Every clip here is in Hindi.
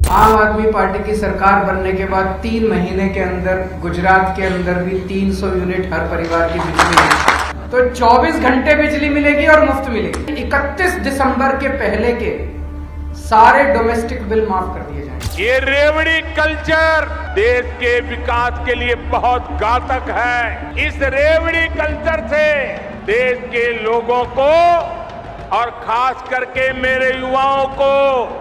आम आदमी पार्टी की सरकार बनने के बाद 3 महीने के अंदर गुजरात के अंदर भी 300 यूनिट हर परिवार की बिजली मिलेगी। तो 24 घंटे बिजली मिलेगी और मुफ्त मिलेगी। 31 दिसंबर के पहले के सारे डोमेस्टिक बिल माफ कर दिए जाएंगे। ये रेवड़ी कल्चर देश के विकास के लिए बहुत घातक है। इस रेवड़ी कल्चर से देश के लोगों को और खास करके मेरे युवाओं को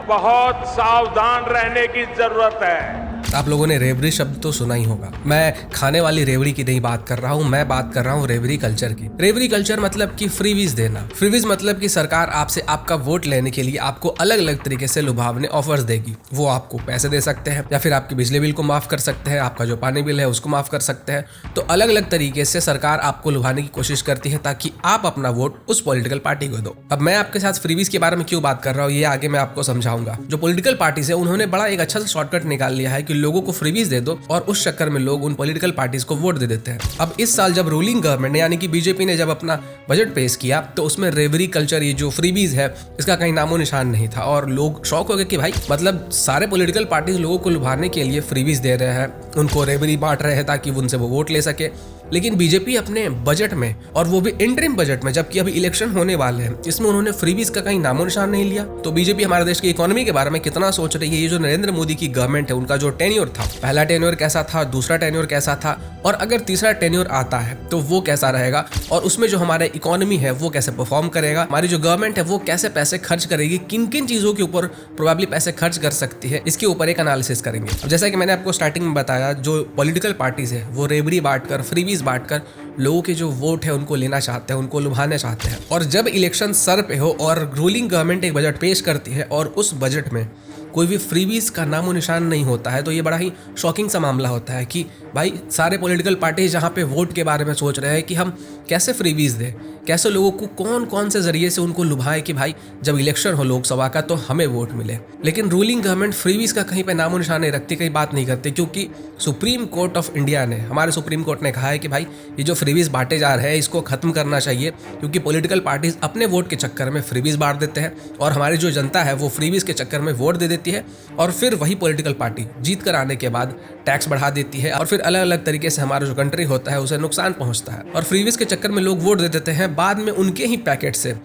बहुत सावधान रहने की जरूरत है। आप लोगों ने रेवड़ी शब्द तो सुना ही होगा। मैं खाने वाली रेवड़ी की नहीं बात कर रहा हूँ, मैं बात कर रहा हूँ रेवड़ी कल्चर की। रेवड़ी कल्चर मतलब कि फ्रीवीज देना। फ्रीवीज मतलब कि सरकार आपसे आपका वोट लेने के लिए आपको अलग अलग तरीके से लुभावने ऑफर्स देगी। वो आपको पैसे दे सकते हैं या फिर आपकी बिजली बिल को माफ कर सकते हैं, आपका जो पानी बिल है उसको माफ कर सकते हैं। तो अलग अलग तरीके से सरकार आपको लुभाने की कोशिश करती है ताकि आप अपना वोट उस पॉलिटिकल पार्टी को दो। अब मैं आपके साथ फ्रीवीज के बारे में क्यों बात कर रहा हूँ ये आगे मैं आपको समझाऊंगा। जो पॉलिटिकल पार्टीज है उन्होंने बड़ा एक अच्छा सा शॉर्टकट निकाल लिया है कि लोगों को फ्रीवीज दे दो और उस चक्कर में लोग उन पॉलिटिकल पार्टीज को वोट दे देते हैं। अब इस साल जब रूलिंग गवर्नमेंट ने यानी कि बीजेपी ने जब अपना बजट पेश किया तो उसमें रेवड़ी कल्चर ये जो फ्रीबीज है इसका कहीं नामो निशान नहीं था और लोग शौक हो गए कि भाई मतलब सारे पॉलिटिकल पार्टीज लोगों को लुभाने के लिए फ्रीबीज दे रहे हैं, उनको रेवड़ी बांट रहे हैं ताकि उनसे वो वोट ले सके। लेकिन बीजेपी अपने बजट में और वो भी इंटरिम बजट में जबकि अभी इलेक्शन होने वाले हैं इसमें उन्होंने फ्रीबीज का कहीं नामो निशान नहीं लिया। तो बीजेपी हमारे देश की इकोनॉमी के बारे में कितना सोच रही है। ये जो नरेंद्र मोदी की गवर्नमेंट है उनका जो टेन्योर था, पहला टेन्योर कैसा था, दूसरा टेन्योर कैसा था और अगर तीसरा टेन्योर आता है तो वो कैसा रहेगा और उसमें जो हमारे इकोनॉमी है वो कैसे परफॉर्म करेगा, हमारी जो गवर्नमेंट है वो कैसे पैसे खर्च करेगी, किन किन चीजों के ऊपर प्रोबेबली पैसे खर्च कर सकती है, इसके ऊपर एक एनालिसिस करेंगे। अब जैसा कि मैंने आपको स्टार्टिंग में बताया जो पॉलिटिकल पार्टीज है वो रेवड़ी बांटकर फ्रीबीज बांटकर लोगों के जो वोट है उनको लेना चाहते हैं, उनको लुभाना चाहते हैं। और जब इलेक्शन सर पे हो और रूलिंग गवर्नमेंट एक बजट पेश करती है और उस बजट में कोई भी फ्रीबीज का नामो निशान नहीं होता है तो ये बड़ा ही शॉकिंग सा मामला होता है कि भाई सारे पॉलिटिकल पार्टीज जहाँ पे वोट के बारे में सोच रहे हैं कि हम कैसे फ्रीबीज दें, कैसे लोगों को कौन कौन से जरिए से उनको लुभाएं कि भाई जब इलेक्शन हो लोकसभा का तो हमें वोट मिले। लेकिन रूलिंग गवर्नमेंट फ्रीबीज का कहीं पे नामो निशान नहीं रखती, कहीं बात नहीं करती क्योंकि सुप्रीम कोर्ट ऑफ इंडिया ने, हमारे सुप्रीम कोर्ट ने कहा है कि भाई ये जो फ्रीबीज बांटे जा रहे हैं इसको खत्म करना चाहिए क्योंकि पॉलिटिकल पार्टीज अपने वोट के चक्कर में फ्रीबीज बांट देते हैं और हमारी जो जनता है वो फ्रीबीज के चक्कर में वोट दे देती है और फिर वही पॉलिटिकल पार्टी जीत कर आने के बाद टैक्स बढ़ा देती है और फिर अलग अलग तरीके से हमारा जो कंट्री होता है उसे नुकसान पहुंचता है और फ्रीबीज के चक्कर में लोग वोट दे देते हैं। बाद में उनके ही पैकेट से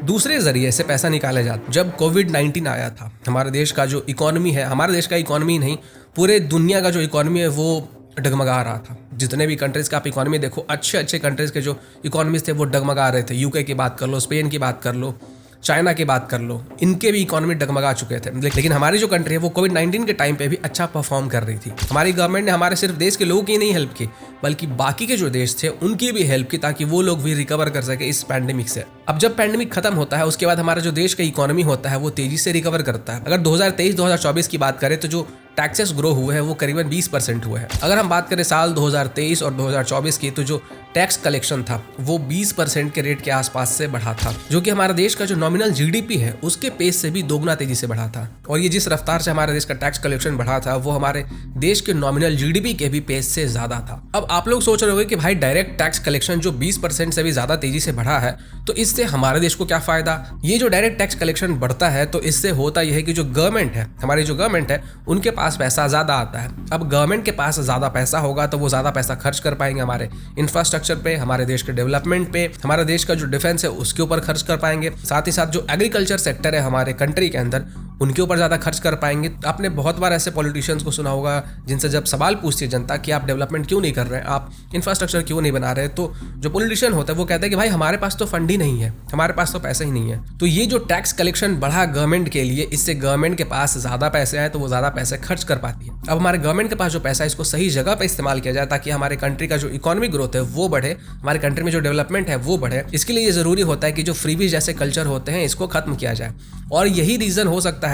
दूसरे जरिए से पैसा निकाले जाता। जब कोविड-19 आया था हमारे देश का जो इकोनॉमी है, हमारे देश का इकोनॉमी नहीं पूरे दुनिया का जो इकोनॉमी है वो डगमगा रहा था। जितने भी कंट्रीज का आप इकोनॉमी देखो, अच्छे अच्छे कंट्रीज के जो इकोनॉमीज थे वो डगमगा रहे थे। यूके की बात कर लो, स्पेन की बात कर लो, चाइना की बात कर लो, इनके भी इकोनॉमी डगमगा चुके थे। लेकिन हमारी जो कंट्री है वो कोविड-19 के टाइम पे भी अच्छा परफॉर्म कर रही थी। हमारी गवर्नमेंट ने हमारे सिर्फ देश के लोगों की नहीं हेल्प की बल्कि बाकी के जो देश थे उनकी भी हेल्प की ताकि वो लोग भी रिकवर कर सके इस पैंडेमिक से। अब जब पैंडेमिक खत्म होता है उसके बाद हमारा जो देश का इकोनॉमी होता है वो तेजी से रिकवर करता है। अगर 2023-2024 की बात करें तो जो टैक्सेस ग्रो हुए हैं वो करीबन 20% हुए हैं। अगर हम बात करें साल 2023 और 2024 की तो जो टैक्स कलेक्शन था वो 20% के रेट के आसपास से बढ़ा था जो कि हमारे देश का जो नॉमिनल जीडीपी है उसके पेस से भी दोगुना तेजी से बढ़ा था। और ये जिस रफ्तार से हमारे देश का टैक्स कलेक्शन बढ़ा था वो हमारे देश के नॉमिनल जीडीपी के भी पेस से ज्यादा था। अब आप लोग सोच रहे होंगे कि भाई डायरेक्ट टैक्स कलेक्शन जो 20% से भी ज्यादा तेजी से बढ़ा है तो इससे हमारे देश को क्या फायदा। ये जो डायरेक्ट टैक्स कलेक्शन बढ़ता है तो इससे होता यह है कि जो गवर्नमेंट है, हमारी जो गवर्नमेंट है उनके पास पैसा ज्यादा आता है। अब गवर्नमेंट के पास ज्यादा पैसा होगा तो वो ज्यादा पैसा खर्च कर पाएंगे हमारे इंफ्रास्ट्रक्चर पे, हमारे देश के डेवलपमेंट पे, हमारे देश का जो डिफेंस है उसके ऊपर खर्च कर पाएंगे। साथ ही साथ जो एग्रीकल्चर सेक्टर है हमारे कंट्री के अंदर उनके ऊपर ज्यादा खर्च कर पाएंगे। आपने बहुत बार ऐसे पॉलिटिशियंस को सुना होगा जिनसे जब सवाल पूछती है जनता कि आप डेवलपमेंट क्यों नहीं कर रहे हैं, आप इंफ्रास्ट्रक्चर क्यों नहीं बना रहे, तो जो पॉलिटिशियन होता है वो कहता है कि भाई हमारे पास तो फंड ही नहीं है, हमारे पास तो पैसे ही नहीं है। तो ये जो टैक्स कलेक्शन बढ़ा गवर्नमेंट के लिए, इससे गवर्नमेंट के पास ज्यादा पैसे आए तो वो ज्यादा पैसे खर्च कर पाती है। अब हमारे गवर्नमेंट के पास जो पैसा है इसको सही जगह पे इस्तेमाल किया जाए ताकि हमारे कंट्री का जो इकोनॉमिक ग्रोथ है वो बढ़े, हमारे कंट्री में जो डेवलपमेंट है वो बढ़े। इसके लिए ये जरूरी होता है कि जो फ्रीबीज जैसे कल्चर होते हैं इसको खत्म किया जाए। और यही रीजन हो सकता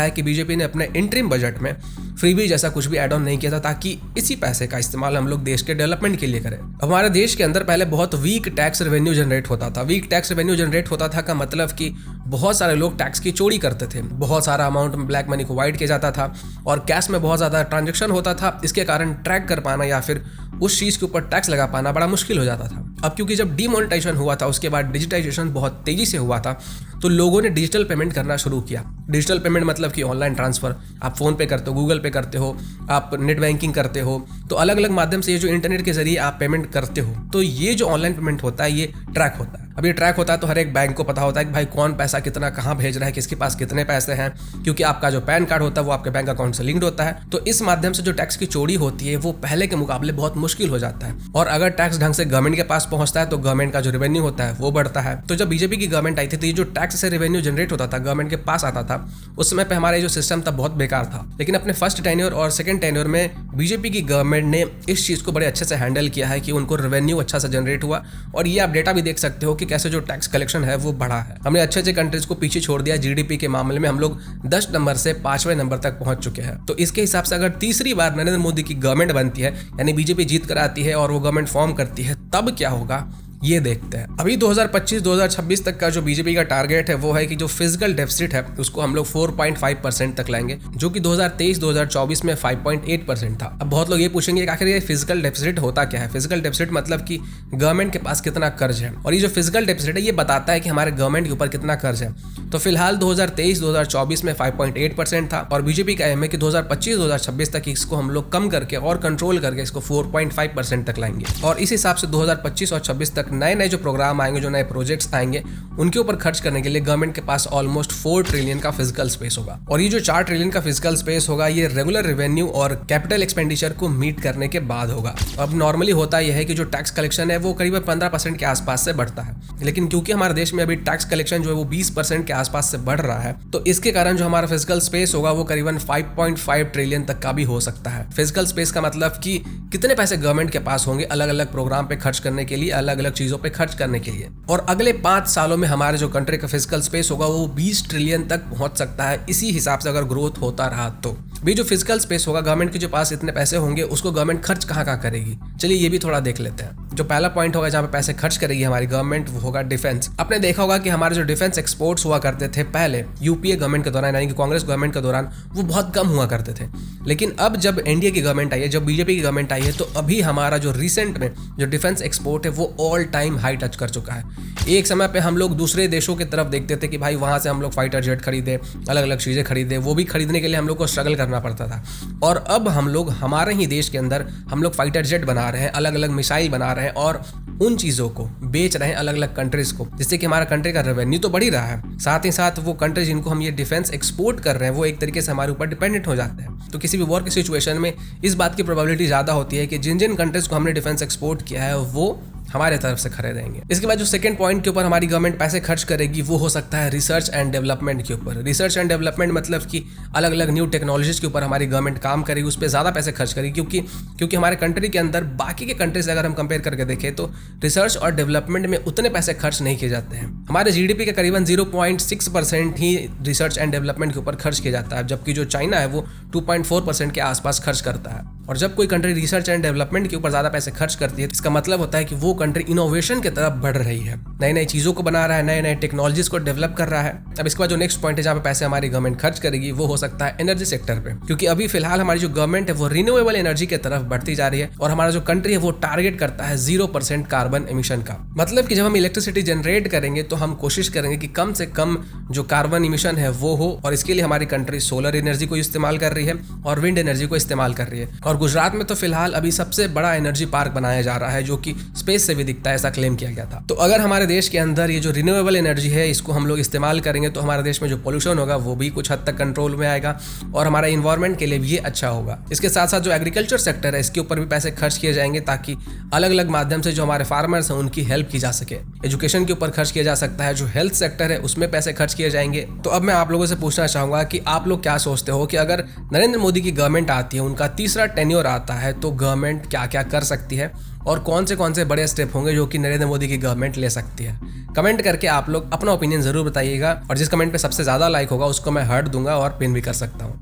है कि बीजेपी ने अपने इंटरिम बजट में फ्रीबीज जैसा कुछ भी एड ऑन नहीं किया था ताकि इसी पैसे का इस्तेमाल हम लोग देश के डेवलपमेंट के लिए करें। हमारे देश के अंदर पहले बहुत वीक टैक्स रेवेन्यू जनरेट होता था। वीक टैक्स रेवेन्यू जनरेट होता था का मतलब कि बहुत सारे लोग टैक्स की चोरी करते थे, बहुत सारा अमाउंट में ब्लैक मनी को वाइट किया जाता था और कैश में बहुत ज्यादा ट्रांजेक्शन होता था। इसके कारण ट्रैक कर पाना या फिर उस चीज के ऊपर टैक्स लगा पाना बड़ा मुश्किल हो जाता था। अब क्योंकि जब डीमोनेटाइजेशन हुआ था उसके बाद डिजिटाइजेशन बहुत तेजी से हुआ था तो लोगों ने डिजिटल पेमेंट करना शुरू किया। डिजिटल पेमेंट मतलब कि ऑनलाइन ट्रांसफर, आप फोन पे करते हो, गूगल पे करते हो, आप नेट बैंकिंग करते हो, तो अलग अलग माध्यम से ये जो इंटरनेट के जरिए आप पेमेंट करते हो, तो ये जो ऑनलाइन पेमेंट होता है ये ट्रैक होता है। अब ये ट्रैक होता है तो हर एक बैंक को पता होता है कि भाई कौन पैसा कितना कहाँ भेज रहा है, किसके पास कितने पैसे हैं, क्योंकि आपका जो पैन कार्ड होता है वो आपके बैंक अकाउंट से लिंक्ड होता है। तो इस माध्यम से जो टैक्स की चोरी होती है वो पहले के मुकाबले बहुत मुश्किल हो जाता है, और अगर टैक्स ढंग से गवर्नमेंट के पास पहुंचता है तो गवर्नमेंट का जो रेवेन्यू होता है वो बढ़ता है। तो जब बीजेपी की गवर्नमेंट आई थी तो ये जो टैक्स से रेवेन्यू जनरेट होता था, गवर्नमेंट के पास आता था, उस समय पे हमारा जो सिस्टम था बहुत बेकार था। लेकिन अपने फर्स्ट टेन्योर और सेकंड टेन्योर में बीजेपी की गवर्नमेंट ने इस चीज को बड़े अच्छे से हैंडल किया है कि उनको रेवेन्यू अच्छा से जनरेट हुआ, और ये आप डेटा भी देख सकते हो कि कैसे जो टैक्स कलेक्शन है वो बढ़ा है। हमने अच्छे अच्छे कंट्रीज को पीछे छोड़ दिया। जीडीपी के मामले में हम लोग 10 नंबर से 5वें नंबर तक पहुंच चुके हैं। तो इसके हिसाब से अगर तीसरी बार नरेंद्र मोदी की गवर्नमेंट बनती है, यानी बीजेपी जीत कर आती है और वो गवर्नमेंट फॉर्म करती है, तब क्या होगा ये देखते हैं। अभी 2025-2026 तक का जो बीजेपी का टारगेट है वो है कि जो फिजिकल डेफिसिट है उसको हम लोग 4.5% तक लाएंगे, जो कि 2023-2024 में 5.8% था। अब बहुत लोग ये पूछेंगे कि आखिर ये फिजिकल डेफिसिट होता क्या है। फिजिकल डेफिसिट मतलब कि गवर्नमेंट के पास कितना कर्ज है, और ये जो फिजिकल डेफिसिट है ये बताता है कि हमारे गवर्नमेंट के ऊपर कितना कर्ज है। तो फिलहाल 2023-2024 में 5.8% था, और बीजेपी का एम है कि 2025-2026 तक इसको हम लोग कम करके और कंट्रोल करके इसको 4.5% तक लाएंगे। और इस हिसाब से 2025 और 26 तक नए नए जो प्रोग्राम आएंगे, जो नए प्रोजेक्ट्स आएंगे, उनके ऊपर खर्च करने के लिए गवर्नमेंट के पास ऑलमोस्ट 4 ट्रिलियन का फिजिकल स्पेस होगा। और ये जो 4 ट्रिलियन का फिजिकल स्पेस होगा ये रेगुलर रेवेन्यू और कैपिटल एक्सपेंडिचर को मीट करने के बाद होगा। अब नॉर्मली होता यह है कि जो टैक्स कलेक्शन है वो करीब 15% के आसपास से बढ़ता है, लेकिन क्योंकि हमारे देश में अभी टैक्स कलेक्शन जो है वो 20% के आसपास से बढ़ रहा है, तो इसके कारण जो हमारा फिजिकल स्पेस होगा वो करीबन 5.5 ट्रिलियन तक का भी हो सकता है। फिजिकल स्पेस का मतलब कि कितने पैसे गवर्नमेंट के पास होंगे अलग अलग प्रोग्राम पे खर्च करने के लिए, अलग अलग चीजों पे खर्च करने के लिए। और अगले 5 सालों में हमारे जो कंट्री का फिजिकल स्पेस होगा वो 20 ट्रिलियन तक पहुंच सकता है, इसी हिसाब से अगर ग्रोथ होता रहा तो। भी जो फिजिकल स्पेस होगा, गवर्नमेंट के जो पास इतने पैसे होंगे उसको गवर्नमेंट खर्च कहाँ करेगी, चलिए ये भी थोड़ा देख लेते हैं। जो पहला पॉइंट होगा जहाँ पे पैसे खर्च करेगी हमारी गवर्नमेंट वो होगा डिफेंस। आपने देखा होगा कि हमारे जो डिफेंस एक्सपोर्ट्स हुआ करते थे पहले यूपीए गवर्नमेंट के दौरान, यानी कि कांग्रेस गवर्नमेंट के दौरान, वो बहुत कम हुआ करते थे। लेकिन अब जब एनडीए की गवर्नमेंट आई है, जब बीजेपी की गवर्नमेंट आई है, तो अभी हमारा जो रिसेंट में जो डिफेंस एक्सपोर्ट है वो ऑल टाइम हाई टच कर चुका है। एक समय पे हम लोग दूसरे देशों की तरफ देखते थे कि भाई वहाँ से हम लोग फाइटर जेट खरीदे, अलग अलग चीज़ें खरीदे, वो भी खरीदने के लिए हम लोग को स्ट्रगल करना पड़ता था। और अब हम लोग हमारे ही देश के अंदर हम लोग फाइटर जेट बना रहे हैं, अलग अलग मिसाइल बना रहे हैं, और उन चीज़ों को बेच रहे हैं अलग अलग कंट्रीज को, जिससे कि हमारा कंट्री का रेवेन्यू तो बढ़ ही रहा है, साथ ही साथ वो कंट्री जिनको हम ये डिफेंस एक्सपोर्ट कर रहे हैं वो एक तरीके से हमारे ऊपर डिपेंडेंट हो जाते हैं। तो किसी भी वॉर की सिचुएशन में इस बात की प्रोबेबिलिटी ज़्यादा होती है कि जिन जिन कंट्रीज को हमने डिफेंस एक्सपोर्ट किया है वो हमारे तरफ से खरीदेंगे। इसके बाद जो सेकंड पॉइंट के ऊपर हमारी गवर्नमेंट पैसे खर्च करेगी वो हो सकता है रिसर्च एंड डेवलपमेंट के ऊपर। रिसर्च एंड डेवलपमेंट मतलब कि अलग अलग न्यू टेक्नोलॉजीज के ऊपर हमारी गवर्नमेंट काम करेगी, उस पर ज़्यादा पैसे खर्च करेगी, क्योंकि हमारे कंट्री के अंदर बाकी के कंट्री से अगर हम कंपेयर करके देखें तो रिसर्च और डेवलपमेंट में उतने पैसे खर्च नहीं किए जाते हैं। हमारे जीडीपी के करीबन 0.6% ही रिसर्च एंड डेवलपमेंट के ऊपर खर्च किया जाता है, जबकि जो चाइना है वो 2.4% के आसपास खर्च करता है। और जब कोई कंट्री रिसर्च एंड डेवलपमेंट के ऊपर ज़्यादा पैसे खर्च करती है तो इसका मतलब होता है कि वो कंट्री इनोवेशन की तरफ बढ़ रही है, नई नई चीज़ों को बना रहा है, नए नए टेक्नोलॉजीज को डेवलप कर रहा है। अब इसके बाद जो नेक्स्ट पॉइंट है जहाँ पे पैसे हमारी गवर्नमेंट खर्च करेगी वो हो सकता है एनर्जी सेक्टर पे, क्योंकि अभी फिलहाल हमारी जो गवर्नमेंट है वो रिन्यूएबल एनर्जी की तरफ बढ़ती जा रही है, और हमारा जो कंट्री है वो टारगेट करता है 0% कार्बन एमिशन का। मतलब कि जब हम इलेक्ट्रिसिटी जनरेट करेंगे तो हम कोशिश करेंगे कि कम से कम जो कार्बन एमिशन है वो हो, और इसके लिए हमारी कंट्री सोलर एनर्जी को इस्तेमाल कर रही है और विंड एनर्जी को इस्तेमाल कर रही है। और गुजरात में तो फिलहाल अभी सबसे बड़ा एनर्जी पार्क बनाया जा रहा है जो कि स्पेस से भी दिखता है, ऐसा क्लेम किया गया था। तो अगर हमारे देश के अंदर ये जो रिन्यूएबल एनर्जी है इसको हम लोग इस्तेमाल करेंगे तो हमारे देश में जो पोल्यूशन होगा वो भी कुछ हद तक कंट्रोल में आएगा, और हमारा इन्वायरमेंट के लिए भी ये अच्छा होगा। इसके साथ साथ जो एग्रीकल्चर सेक्टर है इसके ऊपर भी पैसे खर्च किए जाएंगे, ताकि अलग अलग माध्यम से जो हमारे फार्मर्स हैं उनकी हेल्प की जा सके। एजुकेशन के ऊपर खर्च किया जा सकता है, जो हेल्थ सेक्टर है उसमें पैसे खर्च किए जाएंगे। तो अब मैं आप लोगों से पूछना चाहूंगा कि आप लोग क्या सोचते हो कि अगर नरेंद्र मोदी की गवर्नमेंट आती है, उनका तीसरा टेन्योर आता है, तो गवर्नमेंट क्या क्या कर सकती है और कौन से बड़े स्टेप होंगे जो कि नरेंद्र मोदी की गवर्नमेंट ले सकती है। कमेंट करके आप लोग अपना ओपिनियन जरूर बताइएगा, और जिस कमेंट पे सबसे ज़्यादा लाइक होगा उसको मैं हार्ट दूंगा और पिन भी कर सकता हूँ।